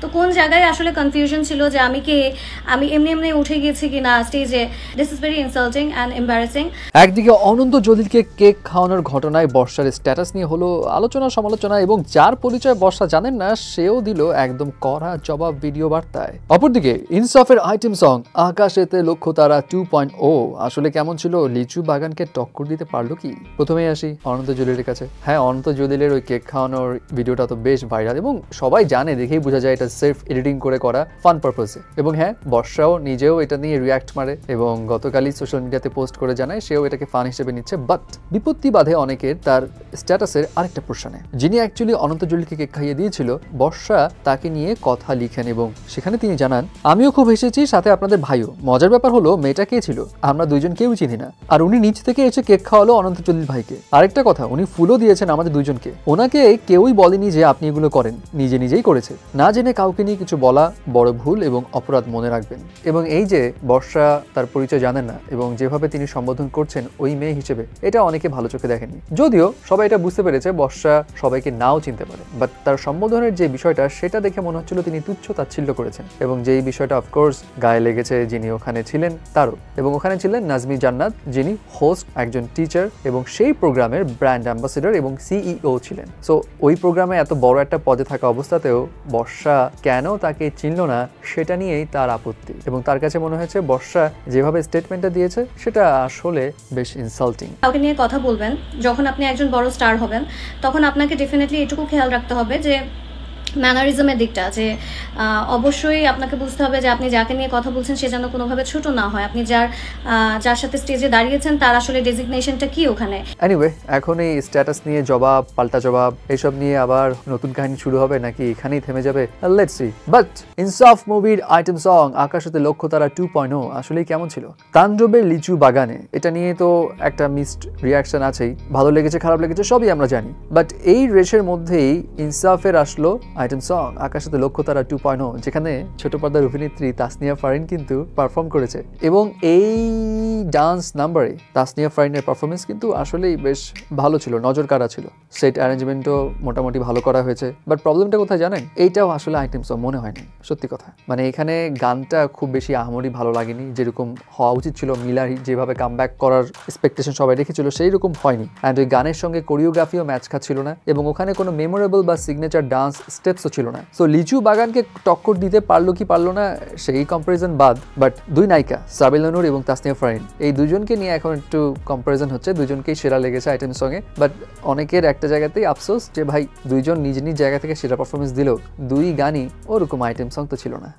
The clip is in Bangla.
তো কোন জায়গায় আসলে কনফিউশন ছিল যে আমি এমনি উঠে গিয়েছি কিনা স্টেজে। This is very insulting and embarrassing. একদিকে অনন্ত জলিলকে কেক খাওয়ানোর ঘটনায় বর্ষার স্ট্যাটাস নিয়ে হলো আলোচনা সমালোচনা, এবং যার পরিচয় বর্ষা জানেন না সেও দিল একদম কড়া জবাব ভিডিও বার্তায়। অপরদিকে ইনসাফের আইটেম সং আকাশেতে লক্ষ্য তারা 2.0 আসলে কেমন ছিল? লিচু বাগানকে টক্কর দিতে পারলো কি? প্রথমেই আসি অনন্ত জলিলের কাছে। হ্যাঁ, অনন্ত জলিলের ওই কেক খাওয়ানোর ভিডিওটা তো বেশ ভাইরাল এবং সবাই জানে, দেখেই বোঝা যায় এটা সেলফ এডিটিং করে করা ফান পারপাসে। এবং হ্যাঁ, বর্ষাও নিজেও এটা নিয়ে রিয়াক্ট মারে এবং গতকালই সোশ্যাল মিডিয়াতে পোস্ট করে জানায় সেও এটাকে ফান হিসেবে নিচ্ছে। বাট বিপত্তি বাধে অনেকের তার স্ট্যাটাসের আরেকটা প্রশ্নে। যিনি অ্যাকচুয়ালি অনন্ত জলিলকে কেক খাইয়ে দিয়েছিল, বর্ষা তাকে নিয়ে কথা লিখেন এবং সেখানে তিনি জানান, আমিও খুব হেসেছি, সাথে আপনাদের ভাইও। মজার ব্যাপার হলো মেয়েটা কে ছিল আমরা দুইজন কেউ চিনি না, আর উনি নিচ থেকে এসে কেক খাওয়ালো অনন্ত জলিল ভাইকে। আরেকটা কথা, উনি ফুলও দিয়েছেন আমাদের দুইজনকে। ওনাকে কেউই বলেনি যে আপনি এগুলো করেন, নিজেই করেছে। না জেনে কাউকে নিয়ে কিছু বলা বড় ভুল এবং অপরাধ, মনে রাখবেন। এবং এই যে বর্ষা তার পরিচয় জানেন না এবং যেভাবে তিনি সম্বোধন করছেন ওই মেয়ে হিসেবে, এটা অনেকে ভালো চোখে দেখেনি। যদিও সবাই এটা বুঝতে পেরেছে বর্ষা সবাইকে নাও চিনতে পারে, বাট তার সম্বোধনের যে বিষয়টা সেটা দেখে মনে হচ্ছিল তিনি তুচ্ছ তাচ্ছিল্য করেছেন। এবং যেই বিষয়টা অফকোর্স গায়ে লেগেছে যিনি ওখানে ছিলেন তারও। এবং ওখানে ছিলেন নাজমি জান্নাত, যিনি হোস্ট, একজন টিচার এবং সেই প্রোগ্রামের ব্র্যান্ড অ্যাম্বাসেডর এবং সিইও ছিলেন। সো ওই প্রোগ্রামে এত বড় একটা পদে থাকা অবস্থাতেও বর্ষা কেন তাকে চিনল না সেটা নিয়েই তার আপত্তি। এবং তার কাছে মনে হয়েছে বর্ষা যেভাবে স্টেটমেন্টটা দিয়েছে সেটা আসলে বেশ ইনসাল্টিং। কাউকে নিয়ে কথা বলবেন যখন আপনি একজন বড় স্টার হবেন, তখন আপনাকে ডেফিনেটলি এটুকু খেয়াল রাখতে হবে যে ম্যানারিজমের দিকটা, যে অবশ্যই আপনাকে বুঝতে হবে যে আপনি যাকে নিয়ে কথা বলছেন সে যেন কোনোভাবে ছোট না হয়। আপনি যার সাথে স্টেজে দাঁড়িয়েছেন তার আসলে ডেজিগনেশনটা কি ওখানে। এনিওয়ে, এখন এই স্ট্যাটাস নিয়ে জবাব, পাল্টা জবাব, এইসব নিয়ে আবার নতুন কাহিনী শুরু হবে নাকি এখানেই থেমে যাবে? Let's see. বাট ইনসাফ মুভির আইটেম সং আকাশেতে লক্ষ্য তারা 2.0 আসলেই কেমন ছিল? তাণ্ডবের লিচু বাগানে, এটা নিয়ে তো একটা মিক্সড রিয়াকশন আছেই, ভালো লেগেছে খারাপ লেগেছে সবই আমরা জানি। বাট এই রেসের মধ্যেই ইনসাফের আসলো আইটেম সং আকাশেতে লক্ষ্য তারা 2.0, যেখানে ছোট পর্দার অভিনেত্রী তাসনিয়া ফারিন কিন্তু পারফর্ম করেছে। এবং এই ডান্স নাম্বারে তাসনিয়া ফারিনের পারফরমেন্স কিন্তু আসলেই বেশ ভালো ছিল, নজর কাড়া ছিল। সেট অ্যারেঞ্জমেন্টও মোটামুটি ভালো করা হয়েছে। বাট প্রবলেমটা কোথায় জানেন? এইটাও আসলে আইটেম সং মনে হয়নি, সত্যি কথা। মানে এখানে গানটা খুব বেশি আহামরি ভালো লাগেনি, যেরকম হওয়া উচিত ছিল। মিলার যেভাবে কামব্যাক করার এক্সপেকটেশন সবাই রেখেছিল সেই রকম হয়নি। অ্যান্ড ওই গানের সঙ্গে কোরিওগ্রাফিও ম্যাচ খাচ্ছিল না এবং ওখানে কোনো মেমোরেবল বা সিগনেচার ডান্স স্টেপসও ছিল না। সো লিচু বাগানকে টক্কর দিতে পারলো কি পারলো না সেই কম্পারিজন বাদ, বাট দুই নায়িকা সাবিলা নূর এবং তাসনিয়া ফারিন, এই দুজনকে নিয়ে এখন একটু কম্পারিজন হচ্ছে। দুজনকেই সেরা লেগেছে আইটেম সঙ্গে। বাট অনেকের একটা জায়গাতেই আফসোস যে ভাই দুইজন নিজ নিজ জায়গা থেকে সেরা পারফরমেন্স দিলেও দুই গানই ওরকম আইটেম সং তো ছিল না।